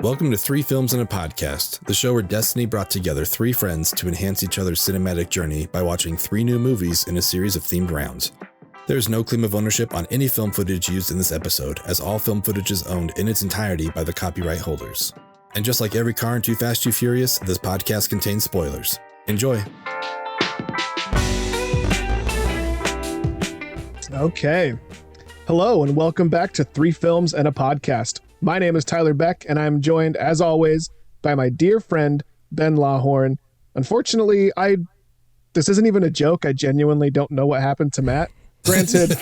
Welcome to Three Films and a Podcast, the show where destiny brought together three friends to enhance each other's cinematic journey by watching three new movies in a series of themed rounds. There is no claim of ownership on any film footage used in this episode, as all film footage is owned in its entirety by the copyright holders. And just like every car in Too Fast, Too Furious, this podcast contains spoilers. Enjoy. Okay. Hello, and welcome back to Three Films and a Podcast. My name is Tyler Beck, and I'm joined, as always, by my dear friend, Ben Lawhorn. Unfortunately, this isn't even a joke. I genuinely don't know what happened to Matt. Granted,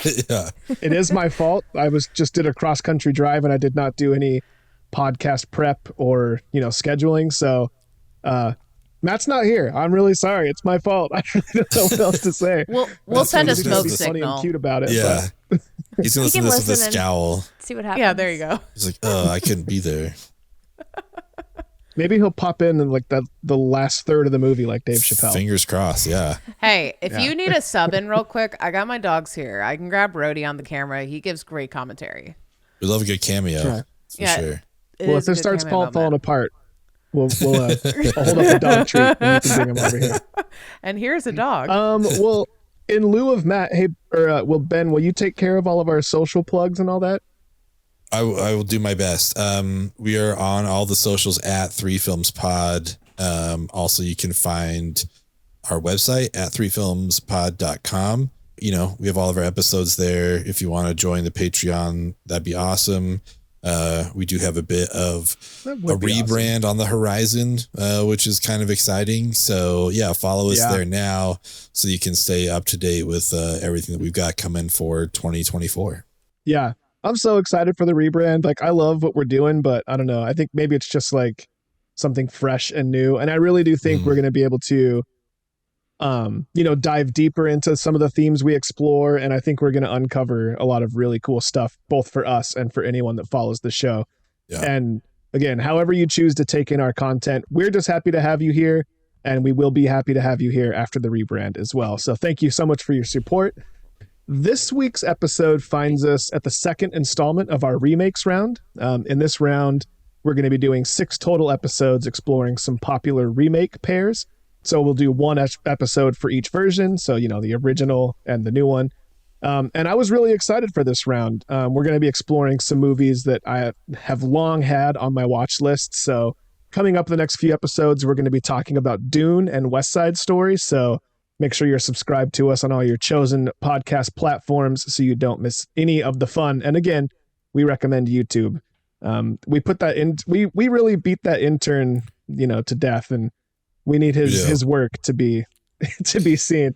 It is my fault. I just did a cross-country drive, and I did not do any podcast prep or, scheduling. So, Matt's not here. I'm really sorry. It's my fault. I really don't know what else to say. We'll send a smoke funny and signal. cute about it. Yeah. But. He's going to listen to this with a scowl. See what happens. Yeah, there you go. He's like, oh, I couldn't be there. Maybe he'll pop in like the last third of the movie like Dave Chappelle. Fingers crossed, yeah. Hey, if you need a sub in real quick, I got my dogs here. I can grab Rhodey on the camera. He gives great commentary. We love a good cameo, for sure. Well, if it starts falling apart, we'll hold up a dog treat and you can bring him over here. And here's a dog. Well, in lieu of Matt, Ben, will you take care of all of our social plugs and all that? I will do my best. We are on all the socials at 3filmspod. Also, you can find our website at 3filmspod.com. We have all of our episodes there. If you want to join the Patreon, that'd be awesome. We do have a bit of a rebrand on the horizon, which is kind of exciting. So yeah, follow us there now so you can stay up to date with everything that we've got coming for 2024. Yeah, I'm so excited for the rebrand. Like, I love what we're doing, but I don't know. I think maybe it's just like something fresh and new. And I really do think we're going to be able to, dive deeper into some of the themes we explore. And I think we're going to uncover a lot of really cool stuff, both for us and for anyone that follows the show. Yeah. And again, however you choose to take in our content, we're just happy to have you here. And we will be happy to have you here after the rebrand as well. So thank you so much for your support. This week's episode finds us at the second installment of our Remakes round. In this round, we're going to be doing 6 total episodes exploring some popular remake pairs. So we'll do one episode for each version. So, the original and the new one. And I was really excited for this round. We're going to be exploring some movies that I have long had on my watch list. So coming up the next few episodes, we're going to be talking about Dune and West Side Story. So make sure you're subscribed to us on all your chosen podcast platforms so you don't miss any of the fun. And again, we recommend YouTube. We put that in. We really beat that intern, to death, and we need his work to be seen.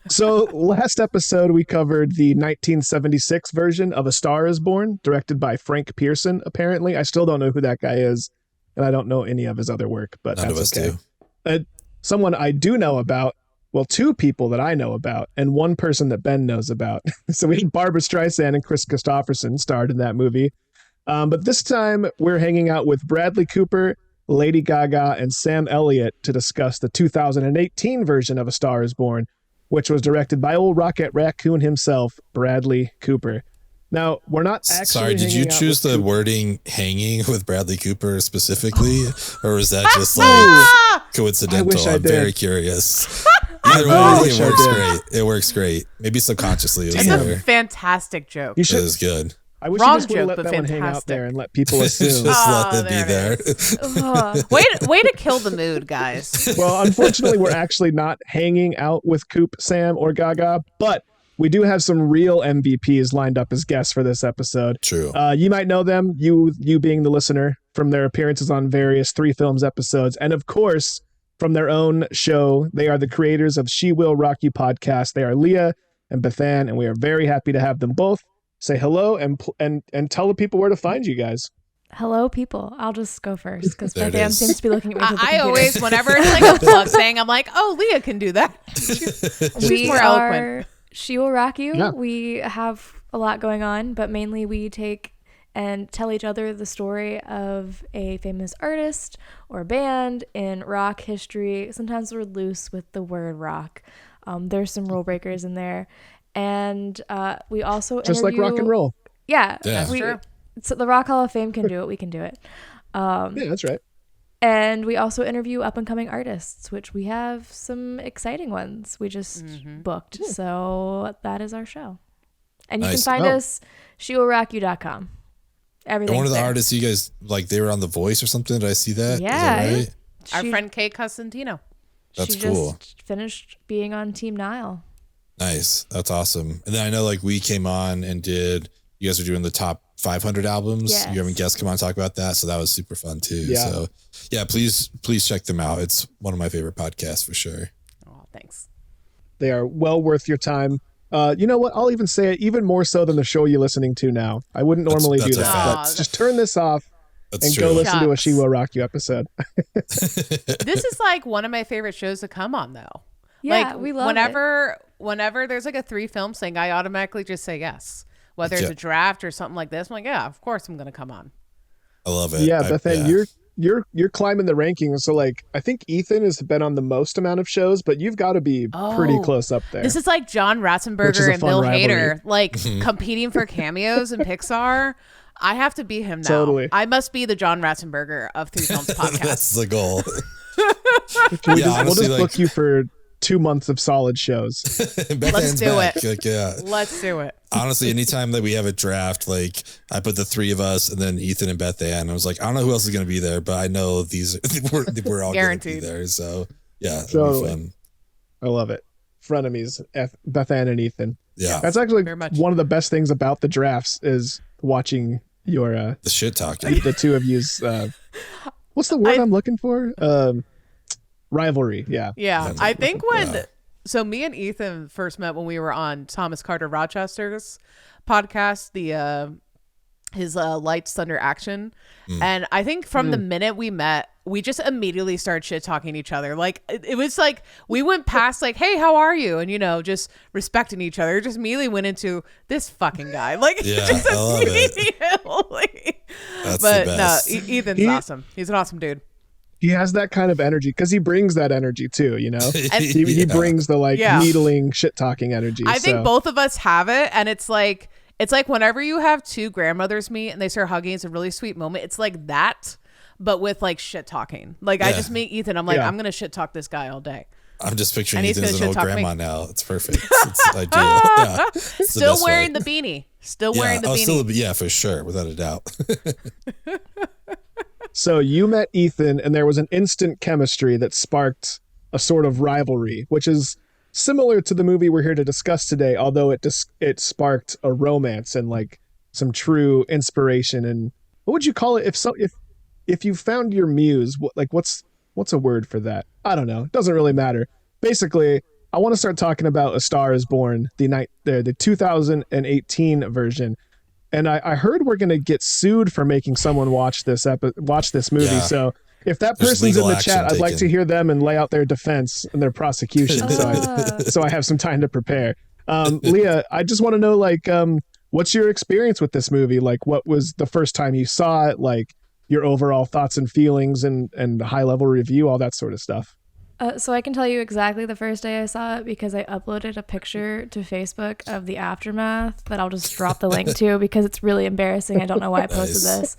So last episode we covered the 1976 version of A Star Is Born, directed by Frank Pearson. Apparently, I still don't know who that guy is, and I don't know any of his other work. But none of us okay. do. Someone I do know about, well, 2 people that I know about, and 1 person that Ben knows about. So we had Barbara Streisand and Chris Christopherson starred in that movie. But this time we're hanging out with Bradley Cooper, Lady Gaga, and Sam Elliott to discuss the 2018 version of A Star Is Born, which was directed by old Rocket Raccoon himself, Bradley Cooper. Now, we're not actually Sorry, did you choose the wording hanging with Bradley Cooper specifically? Or was that just like coincidental? I'm very curious. Either way, it works great. It works great. Maybe subconsciously it was there. A fantastic joke. It was good. I wish Wrong you just would joke, let but that fantastic. one hang out there and let people assume. Just let it be there. Way to kill the mood, guys. Well, unfortunately, we're actually not hanging out with Coop, Sam, or Gaga, but we do have some real MVPs lined up as guests for this episode. True. You might know them, you being the listener, from their appearances on various 3 Films episodes, and of course, from their own show. They are the creators of She Will Rock You podcast. They are Leah and Bethanne, and we are very happy to have them both. Say hello and tell the people where to find you guys. Hello, people. I'll just go first because Bethanne seems to be looking at me. I always, whenever it's like a plug thing, I'm like, oh, Leah can do that. She's more eloquent. She Will Rock You. Yeah. We have a lot going on, but mainly we take and tell each other the story of a famous artist or band in rock history. Sometimes we're loose with the word rock. There's some rule breakers in there. And we also just like rock and roll. Yeah. That's true. So the Rock Hall of Fame can do it. We can do it. Yeah, that's right. And we also interview up and coming artists, which we have some exciting ones we just booked. Cool. So that is our show. And you Nice. can find us shewillrockyou.com. Everything. And one of the artists you guys like, they were on The Voice or something. Did I see that? Yeah. Is that right? Our friend Kate Costantino. That's she cool. just finished being on Team Nile. Nice. That's awesome. And then I know like we came on and you guys were doing the top 500 albums. Yes. You having guests come on and talk about that. So that was super fun too. Yeah. So yeah, please check them out. It's one of my favorite podcasts for sure. Oh, thanks. They are well worth your time. You know what? I'll even say it even more so than the show you're listening to now. I wouldn't normally do that's that, a fact. but just turn this off and True. go listen to a Shucks. She Will Rock You episode. This is like one of my favorite shows to come on, though. Yeah, like, we love it. Whenever there's like a 3 film thing, I automatically just say yes. Whether it's a draft or something like this, I'm like, yeah, of course I'm gonna come on. I love it. Yeah, Bethanne, you're climbing the rankings. So like, I think Ethan has been on the most amount of shows, but you've got to be pretty close up there. This is like John Which is Ratzenberger a and fun Bill rivalry. Hader, like competing for cameos in Pixar. I have to be him now. Totally. I must be the John Ratzenberger of 3 Films podcast. That's the goal. we'll honestly, just book you for 2 months of solid shows. Let's do it. Like, yeah. Let's do it. Honestly, anytime that we have a draft, like I put the 3 of us and then Ethan and Bethanne. I was like, I don't know who else is going to be there, but I know we're all going to be Guaranteed. there. So yeah, it'll Totally. be fun. I love it. Frenemies, Bethanne and Ethan. Yeah. That's actually Very much. one of the best things about the drafts is watching your The shit talking. the two of you's what's the word I'm looking for? Rivalry. Yeah. Yeah, I think when Yeah. so me and Ethan first met when we were on Thomas Carter Rochester's podcast, the his Lights Thunder Action, and I think from the minute we met, we just immediately started shit talking each other. Like it was like we went past like, hey, how are you, and just respecting each other. Just immediately went into this fucking guy. Like Yeah, just I love it. immediately. That's But the best. no, Ethan's awesome. He's an awesome dude. He has that kind of energy because he brings that energy too, you know? And He Yeah. brings the like Yeah. needling shit talking energy. I think so. both of us have it, and it's like whenever you have 2 grandmothers meet and they start hugging, it's a really sweet moment. It's like that, but with like shit talking. Like I Yeah. just meet Ethan, I'm like, Yeah. I'm gonna shit talk this guy all day. I'm just picturing And he's Ethan as gonna an old shit talk me. grandma now. It's perfect. It's ideal. Yeah. It's the Still best wearing way. the beanie. Still Yeah. wearing the Oh, beanie. yeah, for sure, without a doubt. So you met Ethan and there was an instant chemistry that sparked a sort of rivalry, which is similar to the movie we're here to discuss today, although it sparked a romance and like some true inspiration. And what would you call it if you found your muse? What's a word for that? I don't know. It doesn't really matter. Basically, I want to start talking about A Star Is Born, the 2018 version. And I heard we're going to get sued for making someone watch this movie. Yeah. So if that There's person's in legal the action chat, I'd like to taken. hear them and lay out their defense and their prosecution. So I have some time to prepare. Leah, I just want to know, like, what's your experience with this movie? Like, what was the first time you saw it? Like, your overall thoughts and feelings and high level review, all that sort of stuff. So I can tell you exactly the first day I saw it because I uploaded a picture to Facebook of the aftermath that I'll just drop the link to because it's really embarrassing. I don't know why I posted Nice.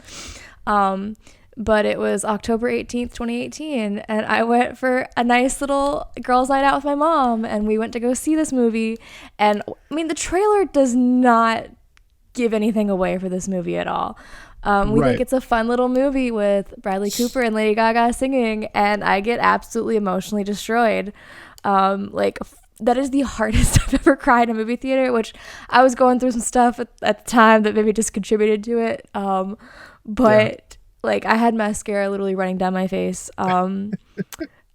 this. But it was October 18th, 2018, and I went for a nice little girls' night out with my mom, and we went to go see this movie. And I mean, the trailer does not give anything away for this movie at all. We Right. think it's a fun little movie with Bradley Cooper and Lady Gaga singing, and I get absolutely emotionally destroyed. That is the hardest I've ever cried in a movie theater, which I was going through some stuff at the time that maybe just contributed to it. Like I had mascara literally running down my face.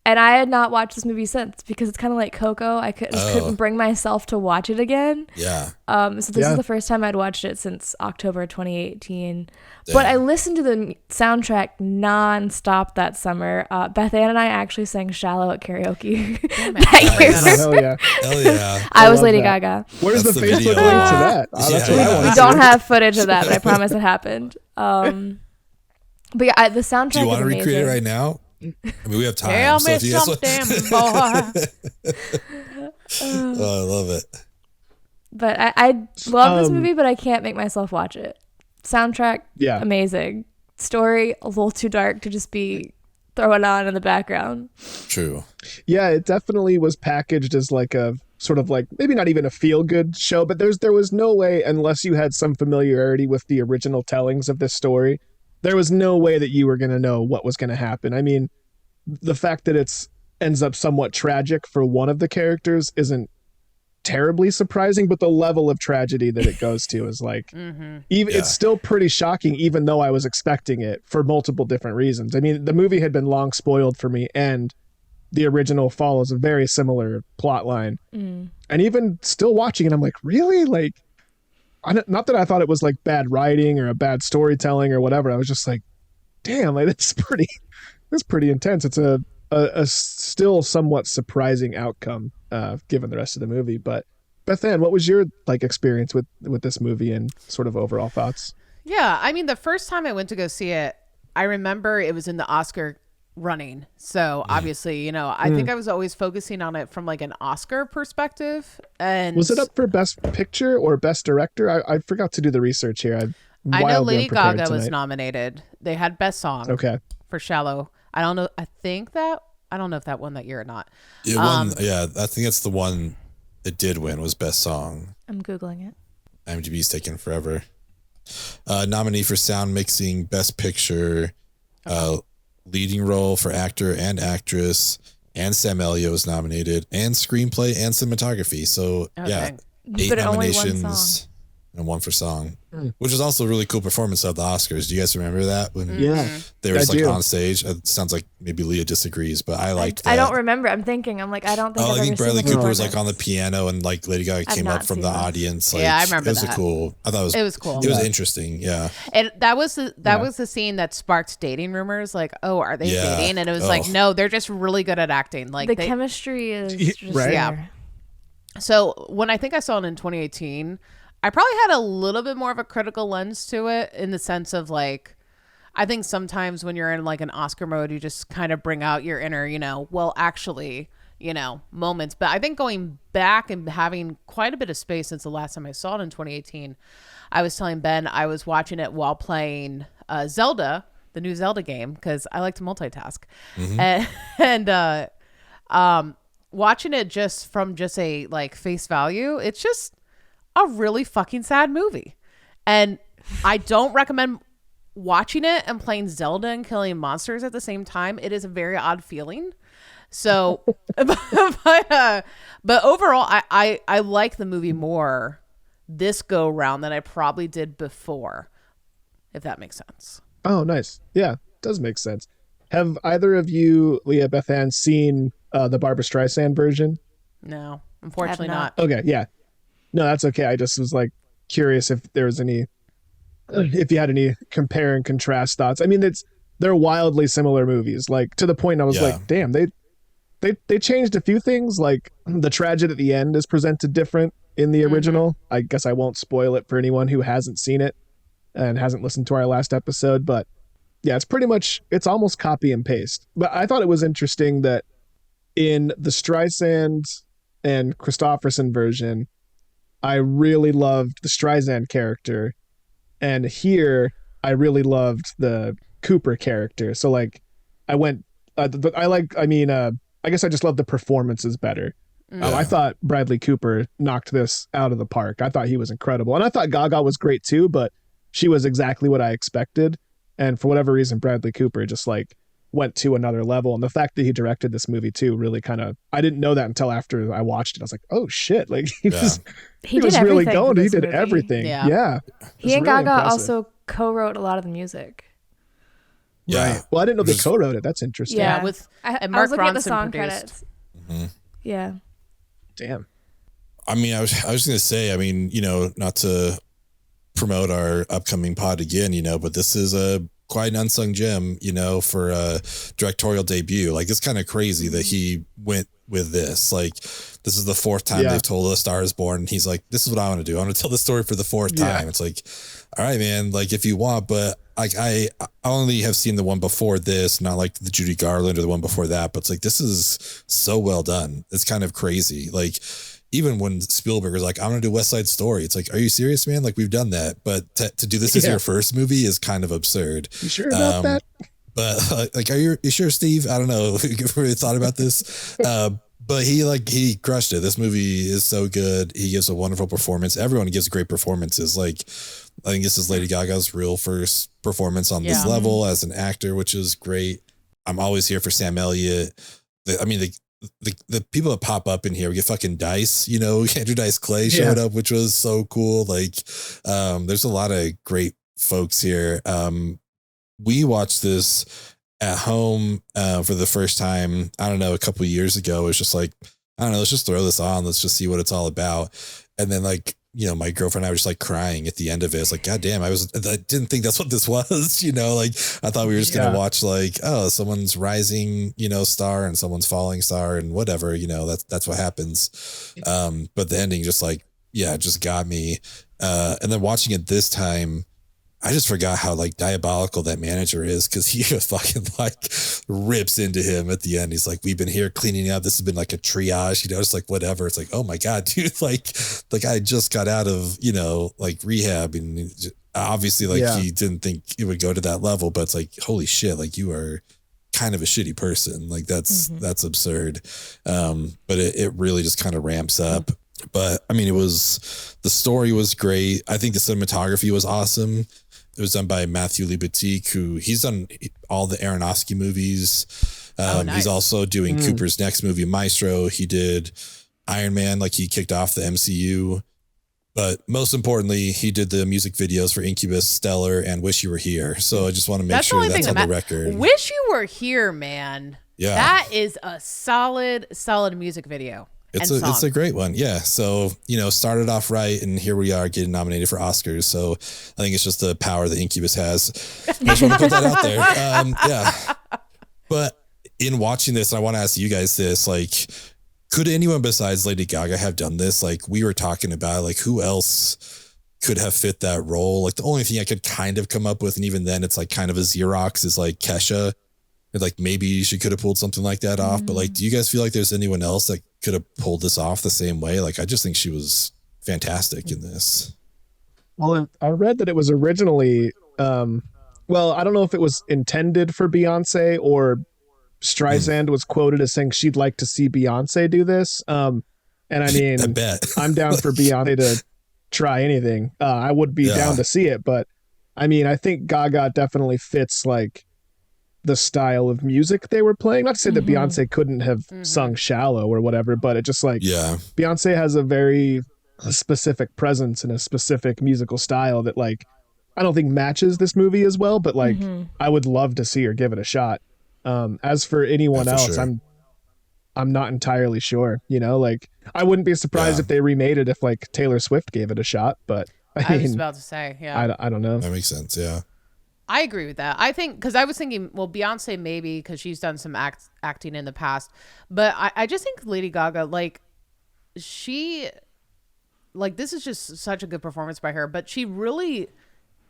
And I had not watched this movie since because it's kind of like Coco. I couldn't bring myself to watch it again. Yeah. So this is the first time I'd watched it since October 2018. But I listened to the soundtrack nonstop that summer. Bethanne and I actually sang "Shallow" at karaoke that year. Nice. Oh, hell yeah. Hell yeah. I was love Lady that. Gaga. Where's That's the the Facebook video. link to that? That's Yeah, what yeah. I want We to don't see. have footage of that, but I promise it happened. But yeah, the soundtrack Do you want is to amazing. recreate it right now? I mean, we have time. Tell so me if you guys want- something, boy. Oh, I love it. But I love this Um, movie, but I can't make myself watch it. Soundtrack, amazing. Story, a little too dark to just be throwing on in the background. True. Yeah, it definitely was packaged as like a sort of like maybe not even a feel-good show, but there was no way, unless you had some familiarity with the original tellings of this story, there was no way that you were going to know what was going to happen. I mean, the fact that it's ends up somewhat tragic for one of the characters isn't terribly surprising, but the level of tragedy that it goes to is like it's still pretty shocking, even though I was expecting it for multiple different reasons. I mean, the movie had been long spoiled for me, and the original follows a very similar plot line. And even still watching it, I'm like, really? Like, not that I thought it was like bad writing or a bad storytelling or whatever. I was just like, damn, like that's pretty intense. It's a still somewhat surprising outcome given the rest of the movie. But Bethanne, what was your like experience with this movie and sort of overall thoughts? Yeah, I mean, the first time I went to go see it, I remember it was in the Oscar running. So obviously, you know, I think I was always focusing on it from like an Oscar perspective. And was it up for Best Picture or Best Director? I forgot to do the research here. I know Lady Gaga was nominated. They had Best Song for Shallow. I don't know. I don't know if that won that year or not. It won, I think that's the one it did win, was Best Song. I'm Googling it. IMDb's taking forever. Nominee for sound mixing, Best Picture, leading role for actor and actress, and Sam Elliott was nominated, and screenplay and cinematography. So 8 nominations and 1 for song, which is also a really cool performance of the Oscars. Do you guys remember that when they were just like on stage? It sounds like maybe Leah disagrees, but I liked that. I don't remember. I'm thinking. I'm like, I don't think. I think Bradley Cooper was like on the piano, and like Lady Gaga came up from the audience. Like, I remember it was cool. I thought it was cool. It was interesting. Yeah. And that was the scene that sparked dating rumors. Like, oh, are they dating? And it was like, no, they're just really good at acting. Like the chemistry is just there. So when I think I saw it in 2018. I probably had a little bit more of a critical lens to it, in the sense of like, I think sometimes when you're in like an Oscar mode, you just kind of bring out your inner, you know, well, actually, you know, moments. But I think going back and having quite a bit of space since the last time I saw it in 2018, I was telling Ben I was watching it while playing Zelda, the new Zelda game, because I like to multitask. And watching it just from just a like face value, it's just a really fucking sad movie, and I don't recommend watching it and playing Zelda and killing monsters at the same time. It is a very odd feeling. So but overall I like the movie more this go round than I probably did before, if that makes sense. Oh, nice. Yeah, it does make sense. Have either of you, Leah, Bethanne, seen the Barbra Streisand version? No, unfortunately not. Okay, yeah. No, that's okay. I just was like curious if there was if you had any compare and contrast thoughts. I mean, they're wildly similar movies. Like, to the point I was like, damn, they changed a few things. Like, the tragedy at the end is presented different in the original. I guess I won't spoil it for anyone who hasn't seen it and hasn't listened to our last episode, but yeah, it's almost copy and paste. But I thought it was interesting that in the Streisand and Christopherson version, I really loved the Streisand character, and here I really loved the Cooper character. So like, I guess I just love the performances better. I thought Bradley Cooper knocked this out of the park. I thought he was incredible, and I thought Gaga was great too, but she was exactly what I expected. And for whatever reason, Bradley Cooper just like went to another level. And the fact that he directed this movie too really kind of, I didn't know that until after I watched it. I was like, oh shit, like he was really going. He did everything. Yeah. He and Gaga also co-wrote a lot of the music. Yeah. Right. Well, I didn't know they co-wrote it. That's interesting. Yeah, with I Mark was looking Ronson at the song produced. credits. Yeah. Damn. I mean, I was going to say, I mean, you know, not to promote our upcoming pod again, you know, but this is quite an unsung gem, you know, for a directorial debut. Like, it's kind of crazy that he went with this. Like, this is the 4th time they've told A Star Is Born, and he's like, this is what I want to do. I want to tell the story for the 4th time. It's like, all right, man, like, if you want, but I only have seen the one before this, not like the Judy Garland or the one before that, but it's like, this is so well done. It's kind of crazy. Like, even when Spielberg was like, I'm going to do West Side Story. It's like, are you serious, man? Like we've done that, but to do this as your first movie is kind of absurd. You sure about that? But like, are you sure, Steve? I don't know if you've really thought about this. But he crushed it. This movie is so good. He gives a wonderful performance. Everyone gives great performances. Like, I think this is Lady Gaga's real first performance on this level as an actor, which is great. I'm always here for Sam Elliott. The people that pop up in here, we get fucking Dice, Andrew Dice Clay showed up, which was so cool. Like, there's a lot of great folks here. We watched this at home for the first time, I don't know, a couple of years ago. It was just like, I don't know, let's just throw this on. Let's just see what it's all about. And then like, my girlfriend and I were just like crying at the end of it. It's like, God damn, I didn't think that's what this was, like I thought we were just going to watch like, oh, someone's rising, star and someone's falling star and whatever, that's what happens. But the ending just like, just got me. And then watching it this time, I just forgot how like diabolical that manager is, because he just fucking like rips into him at the end. He's like, we've been here cleaning up. This has been like a triage, it's like whatever. It's like, oh my God, dude, like I just got out of, like rehab, and obviously like he didn't think it would go to that level, but it's like, holy shit, like you are kind of a shitty person. Like that's absurd. But it really just kind of ramps up. But I mean, the story was great. I think the cinematography was awesome. It was done by Matthew Libatique, who he's done all the Aronofsky movies. Nice. He's also doing Cooper's next movie, Maestro. He did Iron Man, like he kicked off the MCU. But most importantly, he did the music videos for Incubus, Stellar, and Wish You Were Here. So I just want to make sure that's on the record. Wish You Were Here, man. Yeah. That is a solid music video. It's a great one. Yeah. So, started off right, and here we are getting nominated for Oscars. So I think it's just the power that Incubus has. I just want to put that out there. But in watching this, I want to ask you guys this, like, could anyone besides Lady Gaga have done this? Like we were talking about, like who else could have fit that role? Like the only thing I could kind of come up with, and even then it's like kind of a Xerox, is like Kesha. Like maybe she could have pulled something like that off, but like, do you guys feel like there's anyone else that could have pulled this off the same way? Like, I just think she was fantastic in this. Well, I read that it was originally, well, I don't know if it was intended for Beyonce, or Streisand was quoted as saying she'd like to see Beyonce do this. And I mean, I bet. I'm down for Beyonce to try anything. I would be down to see it, but I mean, I think Gaga definitely fits like the style of music they were playing. Not to say that Beyonce couldn't have sung Shallow or whatever, but it just like, Beyonce has a very specific presence and a specific musical style that like, I don't think matches this movie as well, but like, I would love to see her give it a shot. As for anyone else, sure. I'm not entirely sure, like I wouldn't be surprised if they remade it if like Taylor Swift gave it a shot, but I was about to say, I don't know. That makes sense. Yeah. I agree with that. I think, because I was thinking, well, Beyonce maybe, because she's done some acting in the past, but I just think Lady Gaga, like, she, like, this is just such a good performance by her, but she really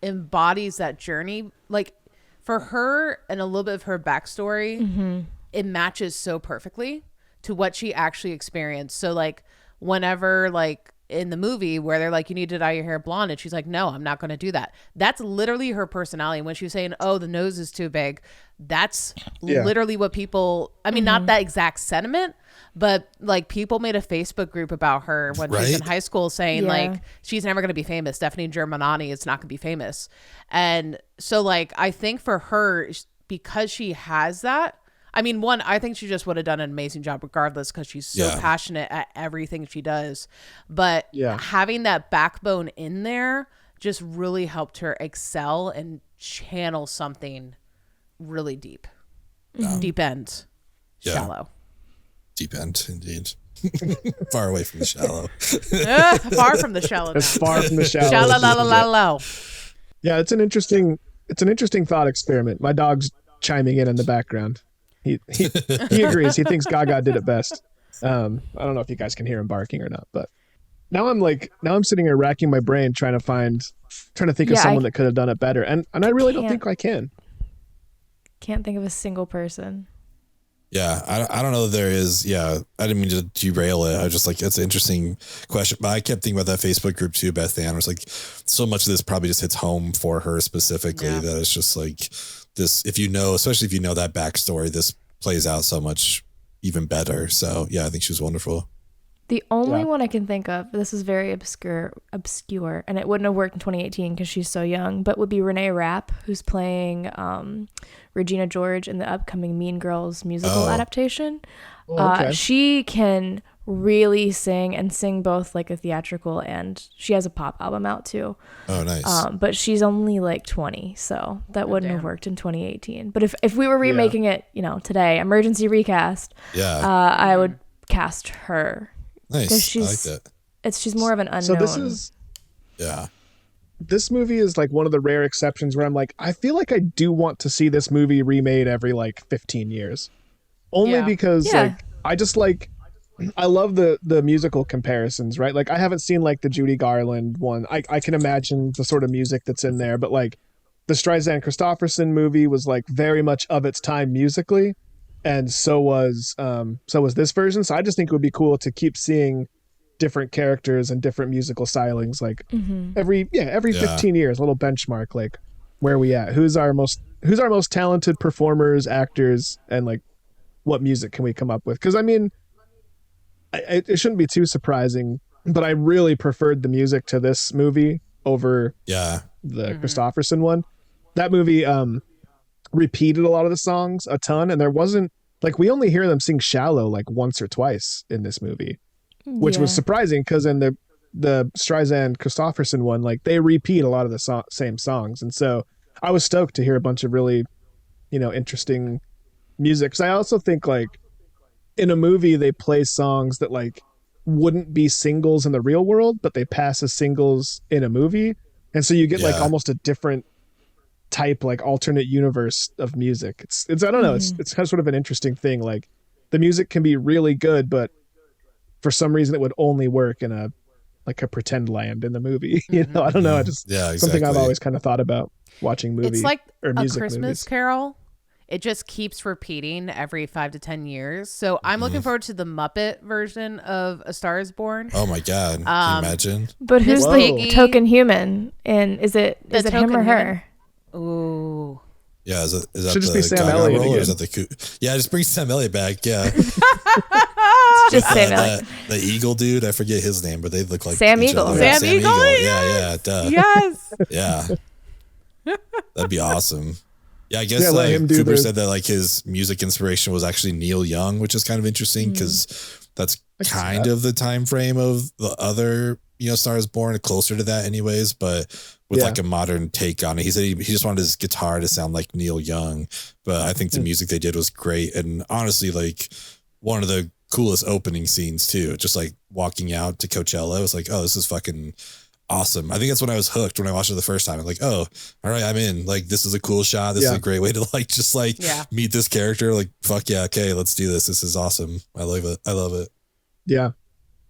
embodies that journey. Like, for her and a little bit of her backstory, it matches so perfectly to what she actually experienced. So, like, whenever, like, in the movie where they're like, you need to dye your hair blonde, and she's like, no, I'm not going to do that. That's literally her personality. When she was saying, oh, the nose is too big, that's literally what people, I mean, not that exact sentiment, but like people made a Facebook group about her when she was in high school saying like, she's never going to be famous. Stephanie Germanani is not going to be famous. And so like, I think for her, because she has that, I mean, one, I think she just would have done an amazing job regardless, because she's so passionate at everything she does. But having that backbone in there just really helped her excel and channel something really deep. Deep end. Shallow. Deep end, indeed. Far away from the shallow. Far from the shallow. As far from the shallow. Shallow. Yeah, it's an interesting thought experiment. My dog's chiming in the background. He agrees. He thinks Gaga did it best. I don't know if you guys can hear him barking or not, but now I'm sitting here racking my brain trying to think of someone that could have done it better, and I really don't think I can. Can't think of a single person. Yeah, I don't know if there is. Yeah, I didn't mean to derail it. I was just like, it's an interesting question. But I kept thinking about that Facebook group too, Bethanne. I was like, so much of this probably just hits home for her specifically that it's just like this, if you know, especially if you know that backstory, this plays out so much even better. So yeah, I think she was wonderful. The only one I can think of, this is very obscure, and it wouldn't have worked in 2018 because she's so young, but would be Renee Rapp, who's playing Regina George in the upcoming Mean Girls musical adaptation. Okay. She can really sing and sing both like a theatrical, and she has a pop album out too. Oh, nice. But she's only like 20, so that wouldn't have worked in 2018. But if we were remaking it, today, emergency recast, I would cast her. Nice. I like that. She's more of an unknown. So this movie is like one of the rare exceptions where I'm like, I feel like I do want to see this movie remade every like 15 years. Only because like I love the musical comparisons, right? Like I haven't seen like the Judy Garland one. I can imagine the sort of music that's in there, but like the Streisand Christopherson movie was like very much of its time musically. And so was this version. So I just think it would be cool to keep seeing different characters and different musical stylings, like every 15 years, a little benchmark, like where are we at? Who's our most talented performers, actors, and like what music can we come up with? Because I mean, it shouldn't be too surprising, but I really preferred the music to this movie over the Christopherson one. That movie repeated a lot of the songs a ton, and there wasn't like, we only hear them sing Shallow like once or twice in this movie, which was surprising because in the Streisand Christopherson one, like they repeat a lot of the same songs. And so I was stoked to hear a bunch of really, interesting music. Cause I also think like in a movie, they play songs that like wouldn't be singles in the real world, but they pass as singles in a movie. And so you get like almost a different type, like alternate universe of music. It's I don't know, it's kind of sort of an interesting thing. Like the music can be really good, but for some reason it would only work in a pretend land in the movie. I don't know. I just something I've always kind of thought about watching movies. It's like or music a Christmas movies. Carol. It just keeps repeating every 5 to 10 years. So I'm looking forward to the Muppet version of A Star Is Born. Oh my God. Can you imagine? But who's the token human? And is it him or her? Ooh. Yeah, is that Should just the be Sam Gaga Elliott role, or again. is that the Yeah, just bring Sam Elliott back. Yeah. Just Sam Elliott. The Eagle dude, I forget his name, but they look like Sam each Eagle. other. Sam Eagle? Yeah, duh. Yes. Yeah. That'd be awesome. Yeah, I guess let him do Cooper said that like his music inspiration was actually Neil Young, which is kind of interesting because that's kind of the time frame of the other, Star Is Born, closer to that anyways, but with like a modern take on it. He said he just wanted his guitar to sound like Neil Young, but I think the music they did was great. And honestly, like one of the coolest opening scenes too, just like walking out to Coachella, I was like, oh, this is fucking awesome. I think that's when I was hooked when I watched it the first time. I'm like, oh, all right, I'm in. Like, this is a cool shot. This is a great way to meet this character. Like, fuck yeah, okay, let's do this. This is awesome. I love it. Yeah.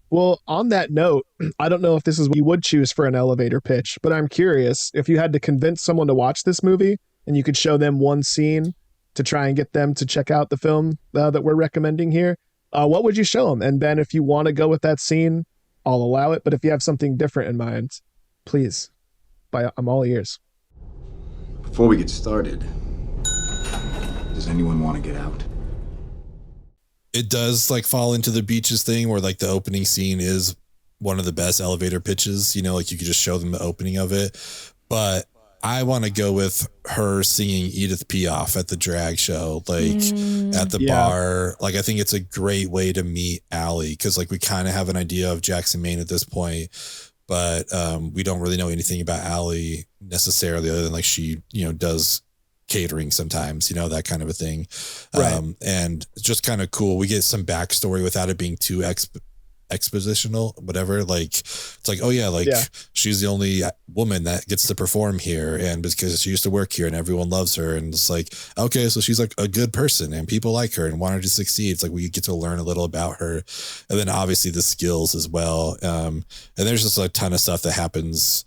Well, on that note, I don't know if this is what you would choose for an elevator pitch, but I'm curious if you had to convince someone to watch this movie and you could show them one scene to try and get them to check out the film that we're recommending here, what would you show them? And Ben, if you want to go with that scene, I'll allow it. But if you have something different in mind, please, I'm all ears. Before we get started, does anyone want to get out? It does like fall into the beaches thing where like the opening scene is one of the best elevator pitches, like you could just show them the opening of it. But I want to go with her singing Edith Piaf at the drag show, like at the bar. Like, I think it's a great way to meet Allie because like we kind of have an idea of Jackson, Maine at this point, but we don't really know anything about Allie necessarily other than like she, does catering sometimes, that kind of a thing. Right. And it's just kind of cool. We get some backstory without it being too expositional, whatever. Like, it's like, oh yeah, like she's the only woman that gets to perform here, and because she used to work here and everyone loves her, and it's like, okay, so she's like a good person and people like her and want her to succeed. It's like we get to learn a little about her, and then obviously the skills as well. And there's just a ton of stuff that happens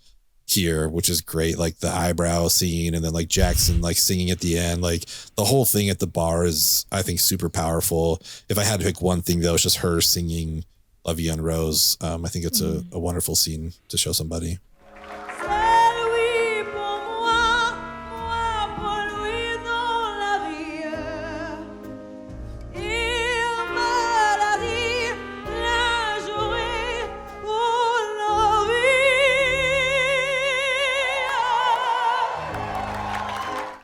here, which is great. Like the eyebrow scene, and then like Jackson like singing at the end. Like the whole thing at the bar is, I think, super powerful. If I had to pick one thing though, it's just her singing "Love You and Rose." I think it's a wonderful scene to show somebody.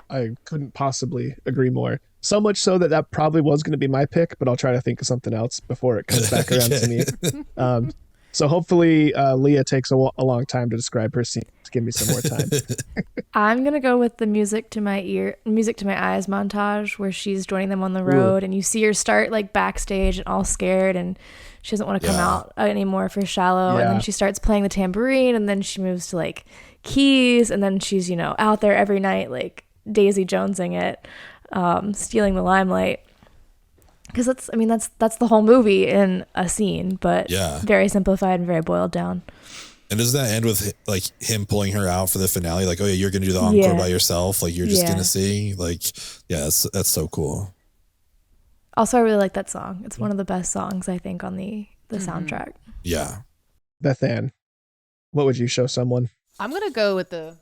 I couldn't possibly agree more. So much so that probably was going to be my pick, but I'll try to think of something else before it comes back around to me. So hopefully Leah takes a long time to describe her scene to give me some more time. I'm going to go with the music to my eyes montage where she's joining them on the road. Ooh. And you see her start like backstage and all scared, and she doesn't want to come out anymore for Shallow. Yeah. And then she starts playing the tambourine, and then she moves to like keys, and then she's, out there every night, like Daisy Jonesing it, stealing the limelight, because that's the whole movie in a scene, but very simplified and very boiled down. And does that end with like him pulling her out for the finale, like, oh yeah, you're gonna do the encore by yourself, like you're just gonna sing, like that's so cool. Also, I really like that song. It's one of the best songs, I think, on the soundtrack. Bethanne, what would you show someone? I'm gonna go with the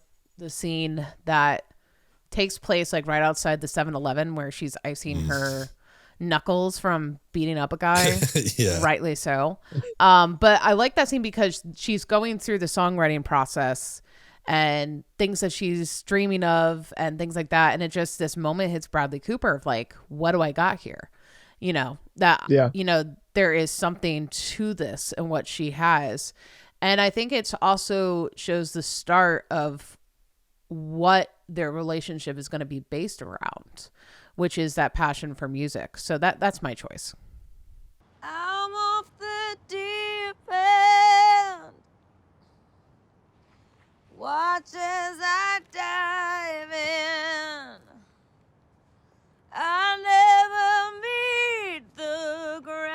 scene that takes place like right outside the 7-Eleven where she's icing her knuckles from beating up a guy. Rightly so. But I like that scene because she's going through the songwriting process and things that she's dreaming of and things like that. And it just, this moment hits Bradley Cooper of like, what do I got here? There is something to this and what she has. And I think it's also shows the start of what their relationship is going to be based around, which is that passion for music. So that's my choice. I'm off the deep end. Watch as I dive in. I never meet the ground.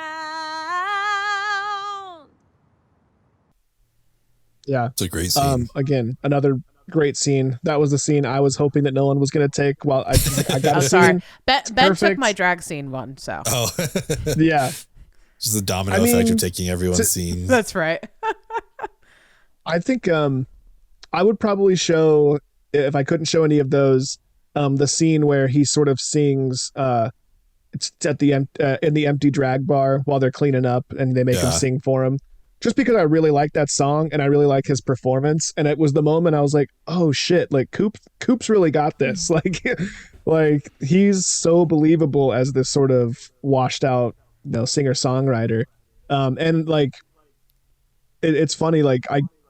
Yeah. It's a great scene. Again, another great scene. That was the scene I was hoping that no one was going to take. Well, I got a scene. Ben took my drag scene one, so. Oh. Yeah. Just the domino effect of taking everyone's scene. That's right. I think I would probably show, if I couldn't show any of those, the scene where he sort of sings it's at the in the empty drag bar while they're cleaning up and they make him sing for him. Just because I really like that song and I really like his performance. And it was the moment I was like, oh shit, like Coop's really got this. Like he's so believable as this sort of washed out, singer-songwriter. And like, it's funny, like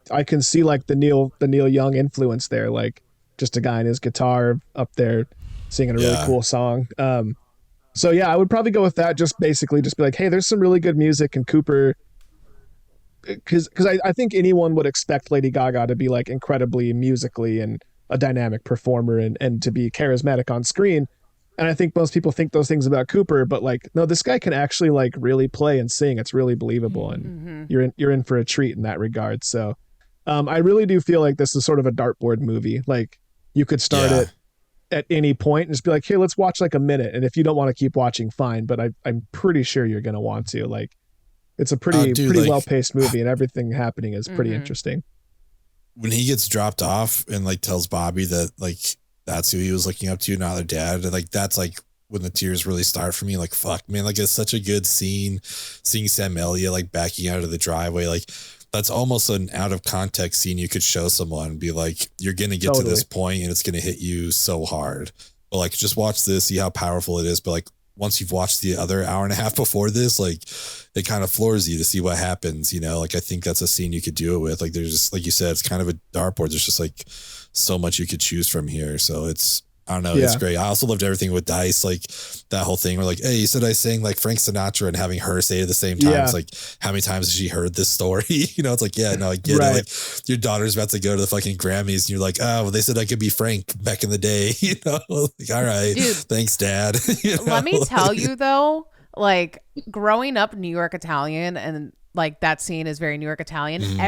I can see like the Neil Young influence there, like just a guy in his guitar up there singing a really cool song. So yeah, I would probably go with that. Just basically just be like, hey, there's some really good music, and Cooper, because I think anyone would expect Lady Gaga to be like incredibly musically and a dynamic performer and to be charismatic on screen. And I think most people think those things about Cooper, but like, no, this guy can actually like really play and sing. It's really believable. And you're in for a treat in that regard. So I really do feel like this is sort of a dartboard movie. Like you could start it at any point and just be like, hey, let's watch like a minute. And if you don't want to keep watching, fine. But I'm pretty sure you're going to want to. Like, it's a pretty well-paced movie, and everything happening is pretty interesting. When he gets dropped off and like tells Bobby that like that's who he was looking up to, not their dad, and like that's like when the tears really start for me. Like, fuck, man, like it's such a good scene. Seeing Sam Elliott like backing out of the driveway, like that's almost an out of context scene you could show someone and be like, you're gonna get to this point and it's gonna hit you so hard. But like, just watch this, see how powerful it is. But like, once you've watched the other hour and a half before this, like it kind of floors you to see what happens, like I think that's a scene you could do it with. Like there's just, like you said, it's kind of a dartboard. There's just like so much you could choose from here. So it's, I don't know. It's great. I also loved everything with Dice, like that whole thing where like, hey, you said I sang like Frank Sinatra, and having her say it at the same time. It's like, how many times has she heard this story? It's like, yeah, no, I get it. Like your daughter's about to go to the fucking Grammys and you're like, oh, well, they said I could be Frank back in the day, like, all right, dude, thanks, Dad. Let me tell you though, like growing up New York Italian, and like that scene is very New York Italian.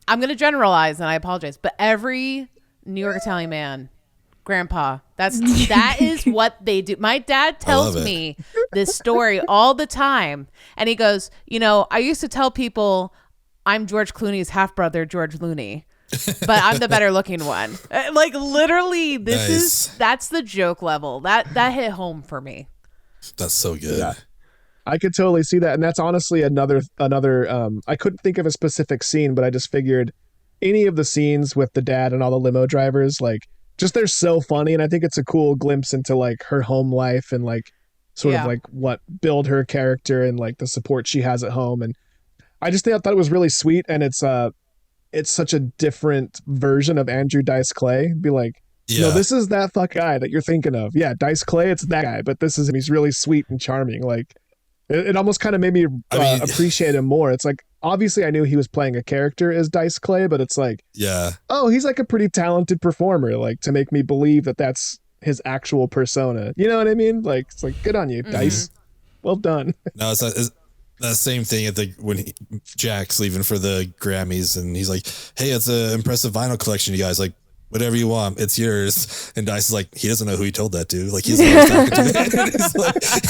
I'm going to generalize and I apologize, but every New York Italian man, grandpa, that is what they do. My dad tells me this story all the time. And he goes, I used to tell people I'm George Clooney's half brother, George Looney, but I'm the better looking one. Like literally that's the joke level that hit home for me. That's so good. Yeah. I could totally see that. And that's honestly another I couldn't think of a specific scene, but I just figured any of the scenes with the dad and all the limo drivers, like just they're so funny. And I think it's a cool glimpse into like her home life and like sort of like what build her character and like the support she has at home. And I just thought it was really sweet. And it's such a different version of Andrew Dice Clay. Be like, this is that fuck guy that you're thinking of. Yeah, Dice Clay, it's that guy, but this is him. He's really sweet and charming. Like, it almost kind of made me appreciate him more. It's like, obviously I knew he was playing a character as Dice Clay, but it's like, oh, he's like a pretty talented performer, like to make me believe that that's his actual persona. You know what I mean? Like, it's like, good on you, Dice. Well done. No, it's the same thing at when Jack's leaving for the Grammys and he's like, hey, it's an impressive vinyl collection, you guys. Like, whatever you want, it's yours. And Dice is like, he doesn't know who he told that to. Like, he's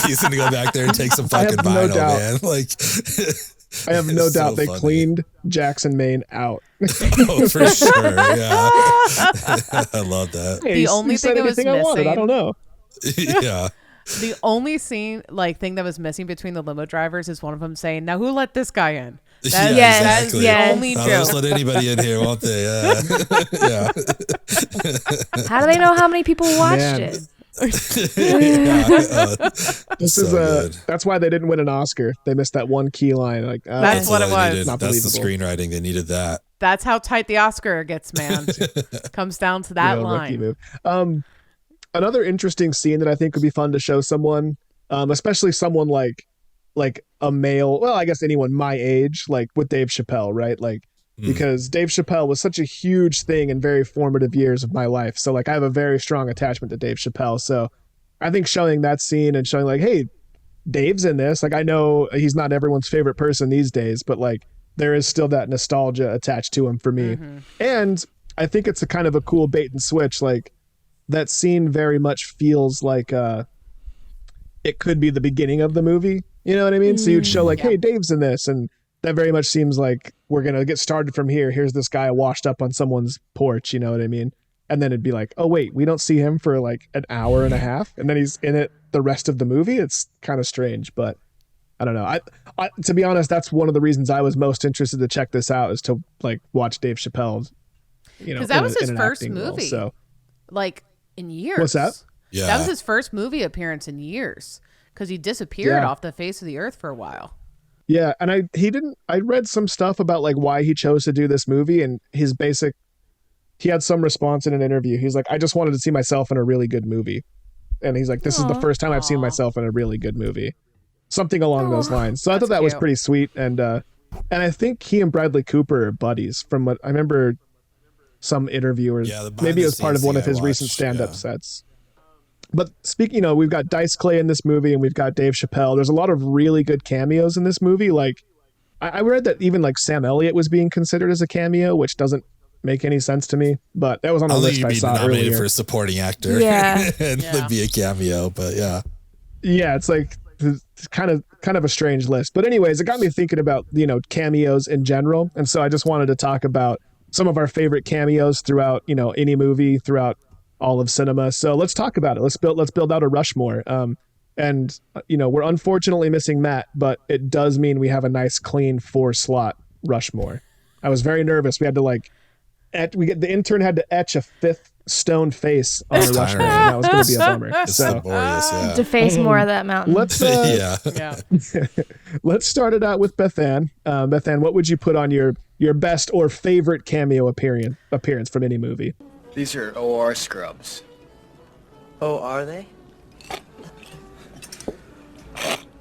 he's gonna go back there and take some fucking vinyl, man. Like, I have no doubt they cleaned Jackson Maine out. Oh, for sure. Yeah. I love that. Hey, the only thing that was missing, I don't know. Yeah. The only thing that was missing between the limo drivers is one of them saying, "Now who let this guy in?" That is the only joke. Just let anybody in here, won't they? Yeah. How do they know how many people watched it? That's why they didn't win an Oscar. They missed that one key line. Like, that's what it was. That's the screenwriting. They needed that. That's how tight the Oscar gets, man. Comes down to that line. Another interesting scene that I think would be fun to show someone, especially someone like a male, well, I guess anyone my age, like with Dave Chappelle, right? Like, because Dave Chappelle was such a huge thing in very formative years of my life. So like I have a very strong attachment to Dave Chappelle. So I think showing that scene and showing like, hey, Dave's in this. Like, I know he's not everyone's favorite person these days, but like there is still that nostalgia attached to him for me. And I think it's a kind of a cool bait and switch. Like, that scene very much feels like it could be the beginning of the movie. You know what I mean? So you'd show like, hey, Dave's in this. And that very much seems like we're going to get started from here. Here's this guy washed up on someone's porch. You know what I mean? And then it'd be like, oh, wait, we don't see him for like an hour and a half. And then he's in it the rest of the movie. It's kind of strange, but I don't know. I to be honest, that's one of the reasons I was most interested to check this out, is to like watch Dave Chappelle, because that was his first movie. So like, in years. What's that? Yeah. That was his first movie appearance in years, because he disappeared off the face of the earth for a while. Yeah, and I read some stuff about like why he chose to do this movie, and he had some response in an interview. He's like, I just wanted to see myself in a really good movie. And he's like, this is the first time I've seen myself in a really good movie. Something along those lines. So I thought that was pretty sweet. And I think he and Bradley Cooper are buddies, from what I remember. Some interviewers, maybe it was part of one of his recent stand-up sets. But speaking, we've got Dice Clay in this movie and we've got Dave Chappelle. There's a lot of really good cameos in this movie. Like, I read that even like Sam Elliott was being considered as a cameo, which doesn't make any sense to me. But that was on a list I saw earlier. For a supporting actor, and be a cameo. But yeah, it's like it's kind of a strange list. But anyways, it got me thinking about cameos in general, and so I just wanted to talk about some of our favorite cameos throughout, any movie, throughout all of cinema. So let's talk about it. Let's build out a Rushmore. And we're unfortunately missing Matt, but it does mean we have a nice clean 4-slot Rushmore. I was very nervous. We had to the intern had to etch a 5th stone face on the Rushmore. And that was going to be a bummer. It's laborious, deface more of that mountain. Let's let's start it out with Bethanne. Bethanne, what would you put on your best or favorite cameo appearance from any movie? These are OR scrubs. Oh, are they?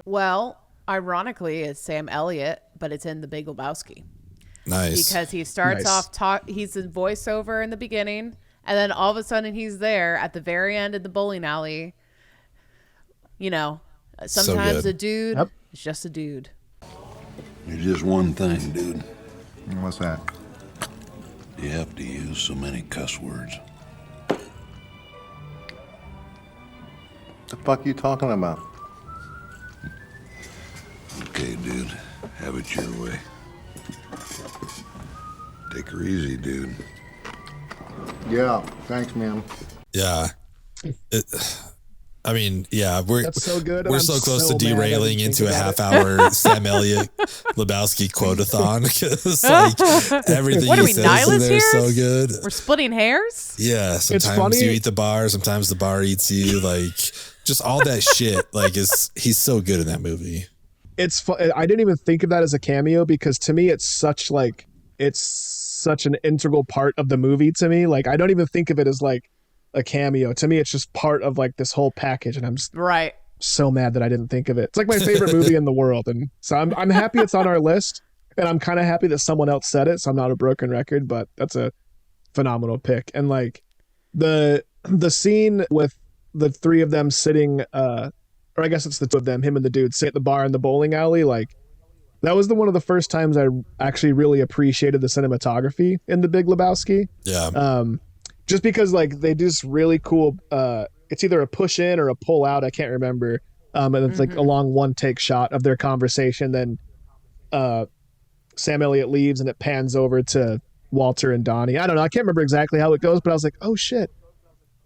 Well, ironically, it's Sam Elliott, but it's in The Big Lebowski. Nice. Because he starts off he's in voiceover in the beginning, and then all of a sudden he's there at the very end of the bowling alley. Sometimes a dude is just a dude. You're just one thing, dude. What's that? You have to use so many cuss words. The fuck you talking about? Okay, dude. Have it your way. Take her easy, dude. Yeah, thanks, man. Yeah. I mean, yeah, That's so good. We're so close to derailing into a half-hour Sam Elliott Lebowski quote-a-thon because like everything What are he we, says in nihilist there is here? so good. We're splitting hairs? Yeah, sometimes funny. you eat the bar, sometimes the bar eats you. Like just all that shit. Like he's so good in that movie. It's I didn't even think of that as a cameo because to me it's such an integral part of the movie to me. Like I don't even think of it as like a cameo. To me it's just part of like this whole package, and I'm just Right. so mad that I didn't think of it. It's like my favorite movie in the world, and so I'm happy it's on our list, and I'm kind of happy that someone else said it, so I'm not a broken record, but that's a phenomenal pick. And like the scene with the three of them sitting or I guess it's the two of them, him and the dude, sit at the bar in the bowling alley. Like that was one of the first times I actually really appreciated the cinematography in The Big Lebowski. Yeah. Just because like they do this really cool, it's either a push in or a pull out. I can't remember. And it's like a long one take shot of their conversation. Then Sam Elliott leaves and it pans over to Walter and Donnie. I don't know. I can't remember exactly how it goes, but I was like, oh shit.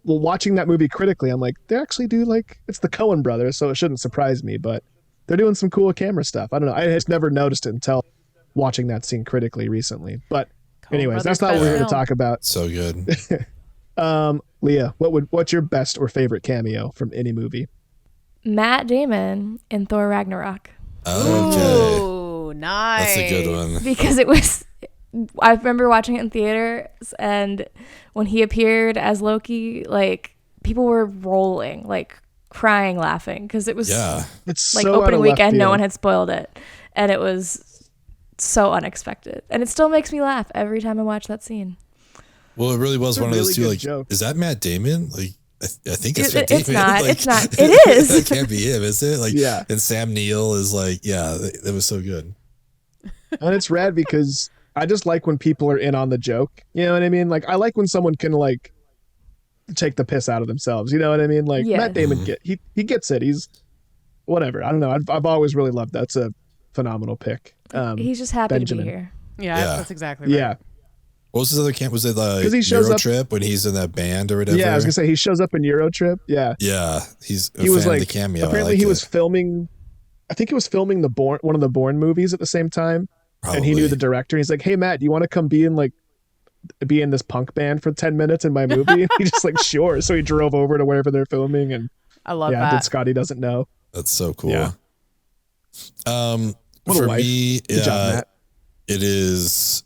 Well, watching that movie critically, I'm like, they actually do like, it's the Coen brothers, so it shouldn't surprise me, but they're doing some cool camera stuff. I don't know. I just never noticed it until watching that scene critically recently. But anyways, that's not what we're here to talk about. So good. Leah, what's your best or favorite cameo from any movie? Matt Damon in Thor Ragnarok. Okay. Ooh, nice. That's a good one. Because it was, I remember watching it in theaters, and when he appeared as Loki, like people were rolling, like crying, laughing, because it was it's like so out opening of left weekend. No field. one had spoiled it, and it was so unexpected, and it still makes me laugh every time I watch that scene. Well, it really was It's a one of those two. really Like, good joke. is that Matt Damon? Like, I think it's It- Matt it's Damon. not. Like, It's not. It is. It can't be him, is it? Like, Yeah. And Sam Neill is like, yeah, that was so good. And it's rad because I just like when people are in on the joke. You know what I mean? Like I like when someone can like take the piss out of themselves. You know what I mean? Like Yeah. Matt Damon he gets it. He's whatever. I don't know. I've always really loved that. That's a phenomenal pick. He's just happy Benjamin. to be here. Yeah, Yeah. that's exactly right. Yeah. What was his other camp? Was it 'Cause the he shows Euro up- Trip when he's in that band or whatever? Yeah, I was gonna say he shows up in Eurotrip. Yeah. Yeah, he's a He was fan like of the Cameo. I apparently like he it. was filming I think he was filming one of the Bourne movies at the same time. Probably. And he knew the director. He's like, "Hey Matt, do you want to come be in this punk band for 10 minutes in my movie?" And he's just like, "Sure." So he drove over to wherever they're filming and I love did that. Scotty Doesn't Know. That's so cool. Yeah. What a For life. me, Good job, Matt. it is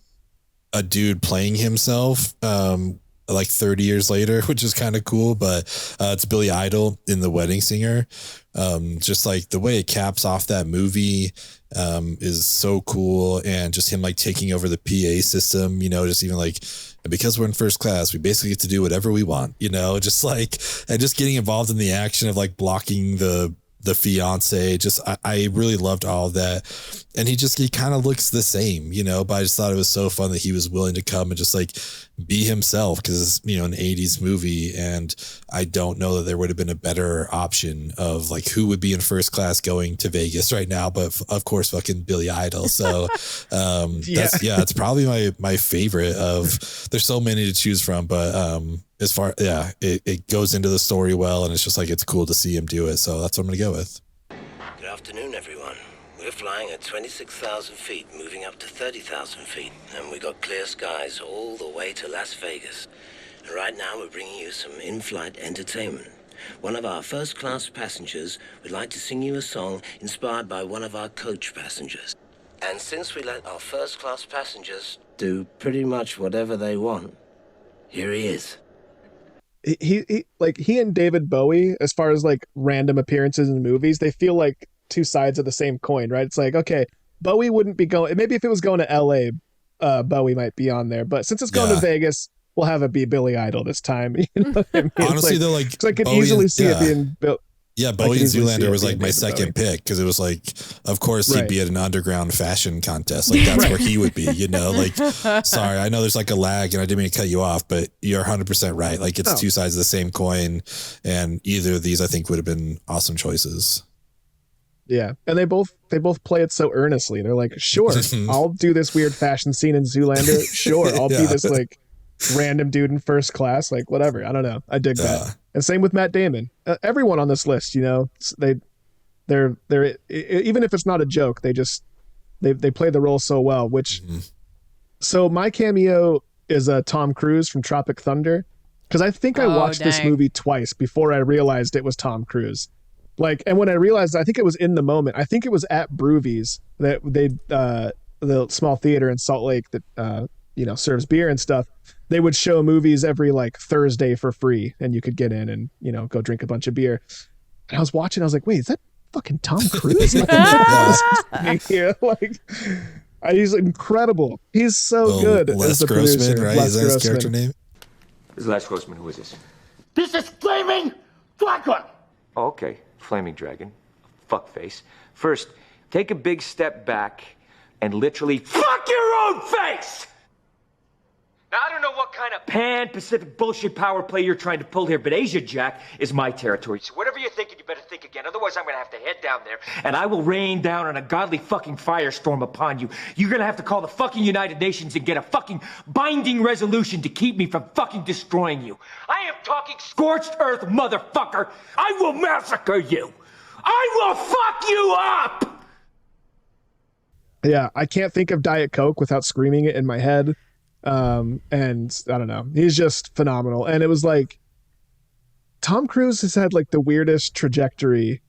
a dude playing himself like 30 years later, which is kind of cool, but it's Billy Idol in The Wedding Singer. Just like the way it caps off that movie is so cool, and just him like taking over the PA system, you know, just even like, because we're in first class, we basically get to do whatever we want, you know, just like, and just getting involved in the action of like blocking the fiance. Just I really loved all of that, and he kind of looks the same, you know, but I just thought it was so fun that he was willing to come and just like be himself, because it's, you know, an 80s movie, and I don't know that there would have been a better option of like who would be in first class going to Vegas right now, but of course fucking Billy Idol. So it's probably my favorite of, there's so many to choose from, but as far, it goes into the story well, and it's just like, it's cool to see him do it. So that's what I'm going to go with. Good afternoon, everyone. We're flying at 26,000 feet, moving up to 30,000 feet, and we got clear skies all the way to Las Vegas. And right now we're bringing you some in-flight entertainment. One of our first-class passengers would like to sing you a song inspired by one of our coach passengers. And since we let our first-class passengers do pretty much whatever they want, here he is. He and David Bowie, as far as like random appearances in movies, they feel like two sides of the same coin, right? It's like, okay, Bowie wouldn't be going, maybe if it was going to LA, Bowie might be on there, but since it's going to Vegas, we'll have it be Billy Idol this time. You know what I mean? Honestly, it's though, like I could Bowie easily and- see it being Yeah, Bowie and Zoolander was like my second pick because it was like, of course he'd be at an underground fashion contest. Like that's where he would be, you know, like, sorry, I know there's like a lag and I didn't mean to cut you off, but you're 100% right. Like it's two sides of the same coin, and either of these I think would have been awesome choices. Yeah. And they both play it so earnestly. They're like, sure, I'll do this weird fashion scene in Zoolander. Sure. I'll be this like random dude in First Class, like whatever. I don't know. I dig that. And same with Matt Damon. Everyone on this list, you know, they're even if it's not a joke, they play the role so well. Which, so my cameo is Tom Cruise from Tropic Thunder, because I think I watched this movie twice before I realized it was Tom Cruise. Like, and when I realized, I think it was in the moment. I think it was at Broovies, that the small theater in Salt Lake that you know, serves beer and stuff. They would show movies every like Thursday for free, and you could get in and, you know, go drink a bunch of beer. And I was watching, I was like, wait, is that fucking Tom Cruise? Like, he's incredible. He's so good. Les as the Grossman, producer. right? Les Is that his Grossman. character name? This is Les Grossman. Who is this? This is Flaming Dragon! Oh, okay. Flaming Dragon. Fuckface. First, take a big step back and literally fuck your own face! Now, I don't know what kind of pan-Pacific bullshit power play you're trying to pull here, but Asia Jack is my territory. So whatever you're thinking, you better think again. Otherwise, I'm going to have to head down there, and I will rain down on a godly fucking firestorm upon you. You're going to have to call the fucking United Nations and get a fucking binding resolution to keep me from fucking destroying you. I am talking scorched earth, motherfucker. I will massacre you. I will fuck you up! Yeah, I can't think of Diet Coke without screaming it in my head. And I don't know, he's just phenomenal. And it was like, Tom Cruise has had like the weirdest trajectory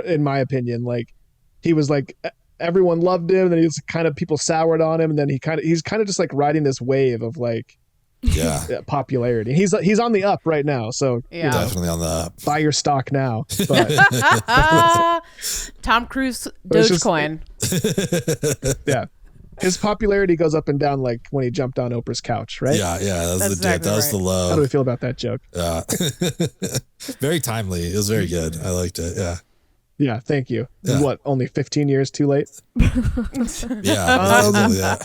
in my opinion. Like, he was like, everyone loved him, and then he was kind of, people soured on him, and then he's kind of just like riding this wave of like popularity. He's on the up right now, so you know, definitely on the up. Buy your stock now. But Tom Cruise Dogecoin. Yeah. His popularity goes up and down like when he jumped on Oprah's couch, right? Yeah, that was the dip. That was the low. How do we feel about that joke? Very timely. It was very good. I liked it. Yeah. Yeah, thank you. What, only 15 years too late? Yeah.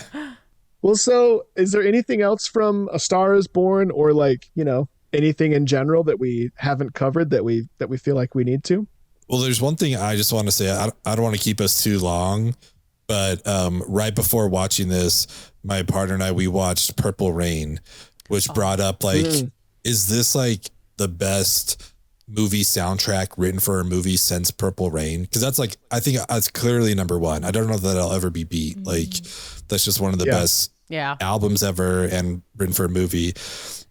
Well, so is there anything else from A Star Is Born, or like, you know, anything in general that we haven't covered that we feel like we need to? Well, there's one thing I just want to say. I don't want to keep us too long. But right before watching this, my partner and I, we watched Purple Rain, which brought up like, is this like the best movie soundtrack written for a movie since Purple Rain? Because that's like, I think that's clearly number one. I don't know that I'll ever be beat. Like, that's just one of the best albums ever and written for a movie.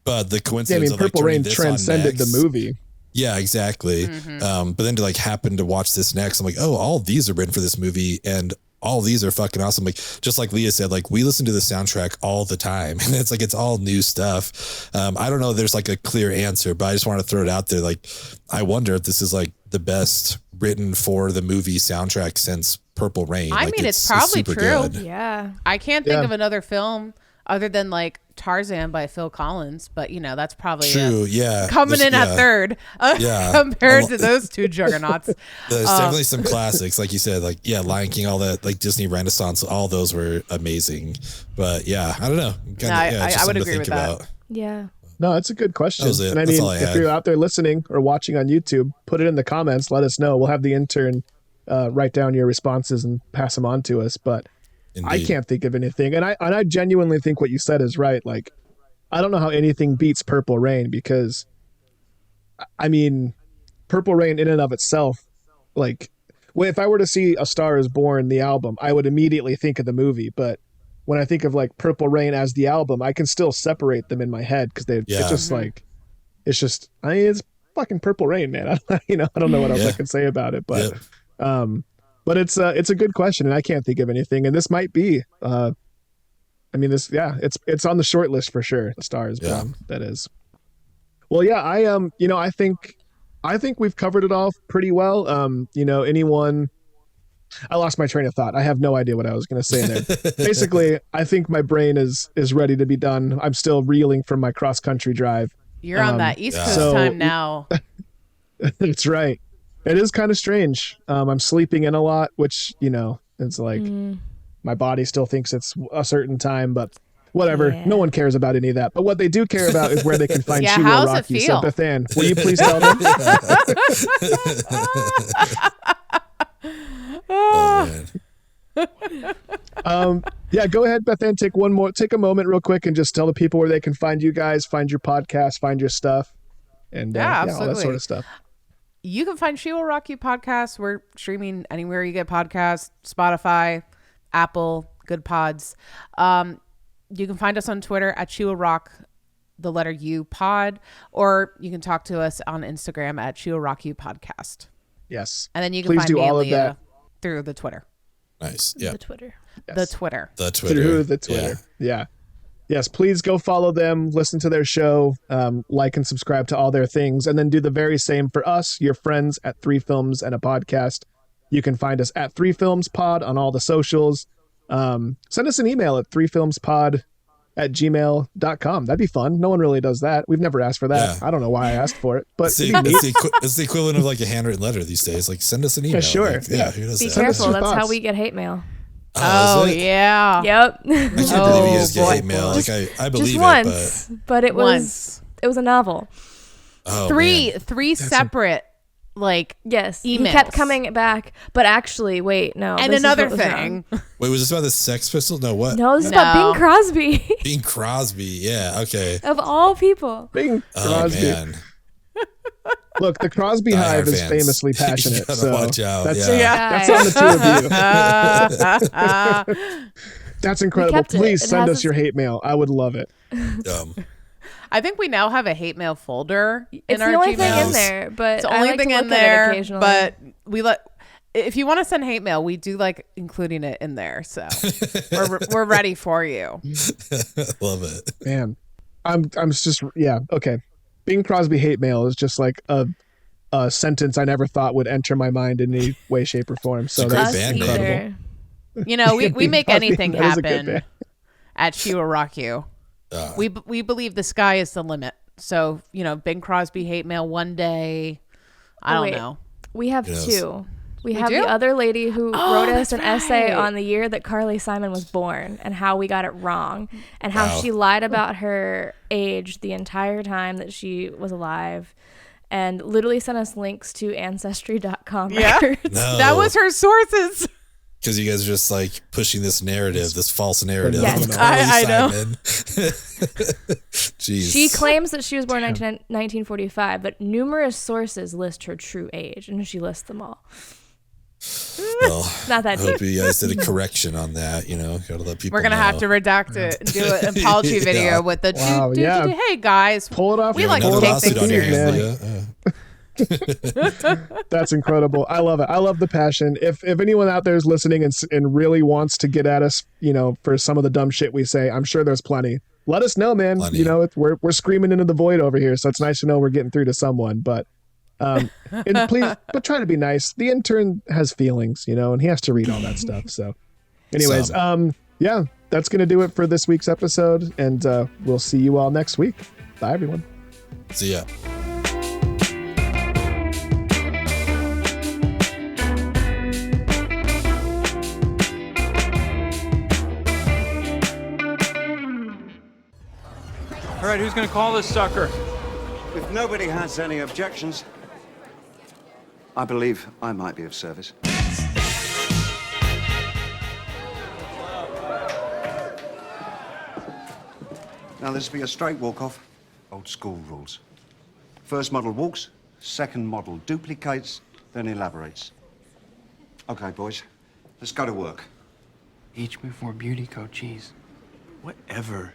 But the coincidence of like Purple Rain this transcended the movie. Yeah, exactly. But then to like happen to watch this next, I'm like, oh, all these are written for this movie, and all these are fucking awesome. Like, just like Leah said, like, we listen to the soundtrack all the time, and it's like, it's all new stuff. I don't know if there's like a clear answer, but I just want to throw it out there. Like, I wonder if this is like the best written for the movie soundtrack since Purple Rain. I mean, it's probably true. Good. Yeah. I can't think of another film other than like Tarzan by Phil Collins, but you know, that's probably true. Coming in at third compared to those two juggernauts. There's definitely some classics, like you said, like Lion King, all that, like Disney Renaissance, all those were amazing. But I don't know. I would agree with that. Yeah. No, that's a good question. That was it. And I That's mean, all I if had. you're out there listening or watching on YouTube, put it in the comments. Let us know. We'll have the intern write down your responses and pass them on to us. But Indeed. I can't think of anything. And I genuinely think what you said is right. Like, I don't know how anything beats Purple Rain, because I mean, Purple Rain in and of itself, like, well, if I were to see A Star Is Born, the album, I would immediately think of the movie. But when I think of like Purple Rain as the album, I can still separate them in my head, because it's just like, it's just, I mean, it's fucking Purple Rain, man. I don't know what else I can say about it, but it's a good question, and I can't think of anything. And this might be, it's on the short list for sure. The Star Is Born, that is. Well, I think we've covered it all pretty well. I lost my train of thought. I have no idea what I was going to say there. Basically, I think my brain is ready to be done. I'm still reeling from my cross country drive. You're on that East Coast time now. That's right. It is kind of strange. I'm sleeping in a lot, which, it's like my body still thinks it's a certain time, but whatever. Yeah. No one cares about any of that. But what they do care about is where they can find She Will how's Rock it You. feel? So Bethanne, will you please tell them? Yeah, go ahead, Bethanne. Take a moment real quick and just tell the people where they can find you guys, find your podcast, find your stuff, and all that sort of stuff. You can find She Will Rock You podcast. We're streaming anywhere you get podcasts, Spotify, Apple, Good Pods. You can find us on Twitter at She Will Rock the letter U pod, or you can talk to us on Instagram at She Will Rock You podcast. Yes. And then you can find me and Leah through the Twitter. Nice. Yeah. The Twitter. Yes. The Twitter. Through the Twitter. Yeah. Yes, please go follow them, listen to their show, like and subscribe to all their things, and then do the very same for us, your friends at 3 Films and a Podcast. You can find us at 3 Films Pod on all the socials. Send us an email at 3filmspod@gmail.com. That'd be fun. No one really does that. We've never asked for that. Yeah. I don't know why I asked for it, but it's the equivalent of like a handwritten letter these days. Like, send us an email. Yeah, sure. Like, who does Be that? careful. That's how we get hate mail. Oh yeah. Yep. I can't believe you guys get hate mail. Like I believe just once, but it was a novel. Oh, three separate yes, emails. He kept coming back, but actually, wait, no. And another thing. Wait, was this about the Sex Pistols? No, what? No, this is about Bing Crosby. Bing Crosby, yeah, okay. Of all people. Bing Crosby. Oh man. Look, the Crosby Hive is famously passionate. So watch out. That's on the two of you. That's incredible. Please send us your hate mail. I would love it. I think we now have a hate mail folder in our Gmail. It's the only thing in there, but it's the only thing in there. But if you want to send hate mail, we do like including it in there. So we're ready for you. Love it, man. I'm just okay. Bing Crosby hate mail is just like a sentence I never thought would enter my mind in any way, shape, or form. So that's incredible. We make anything happen at She Will Rock You. We believe the sky is the limit. So, Bing Crosby hate mail one day. I don't know. We have 2. We have the other lady who wrote us an essay on the year that Carly Simon was born and how we got it wrong and how she lied about her age the entire time that she was alive and literally sent us links to ancestry.com records. No. That was her sources. Because you guys are just like pushing this narrative, this false narrative. Yes, I know. Jeez. She claims that she was born in 1945, but numerous sources list her true age, and she lists them all. Well, not that I hope you guys did a correction on that. Gotta let people. We're gonna have to redact it and do an apology video with the hey guys, pull it off. We like to take things seriously. That's incredible. I love it. I love the passion. If anyone out there is listening and really wants to get at us, for some of the dumb shit we say, I'm sure there's plenty. Let us know, man. Plenty. We're screaming into the void over here, so it's nice to know we're getting through to someone. But and please, but try to be nice. The intern has feelings, and he has to read all that stuff. So, anyways, that's gonna do it for this week's episode, and we'll see you all next week. Bye, everyone. See ya. All right, who's gonna call this sucker? If nobody has any objections, I believe I might be of service. Now, this will be a straight walk-off. Old school rules. First model walks, second model duplicates, then elaborates. Okay, boys, let's go to work. Each before beauty code, cheese. Whatever.